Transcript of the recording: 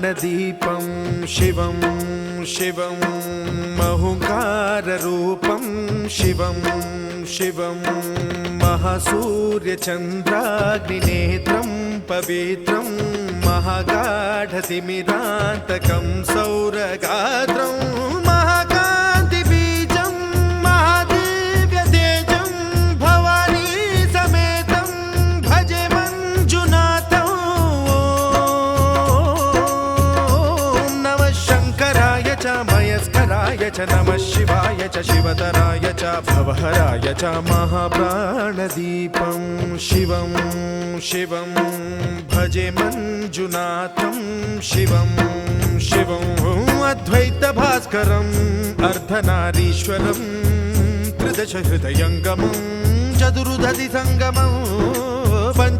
महाप्राणदीपं शिवं शिवं महुकाररूपं शिवं शिवं महासूर्यचन्द्राग्निनेत्रं पवित्रं महागाढतिमिरान्तकं सौरगात्रं महाकान्तिबीजं महादिव्यतेजं भवानी समेतं भजे मञ्जुनाथं। ॐ नमः शङ्कराय च मयस्कराय च नमः शिवाय च शिवतराय च भवहराय च महाप्राणदीपं शिवं शिवं भजे मञ्जुनाथं शिवं शिवं अद्वैतभास्करम् अर्धनारीश्वरं त्रिदशहृदयङ्गमं चतुर्दधिसङ्गमम्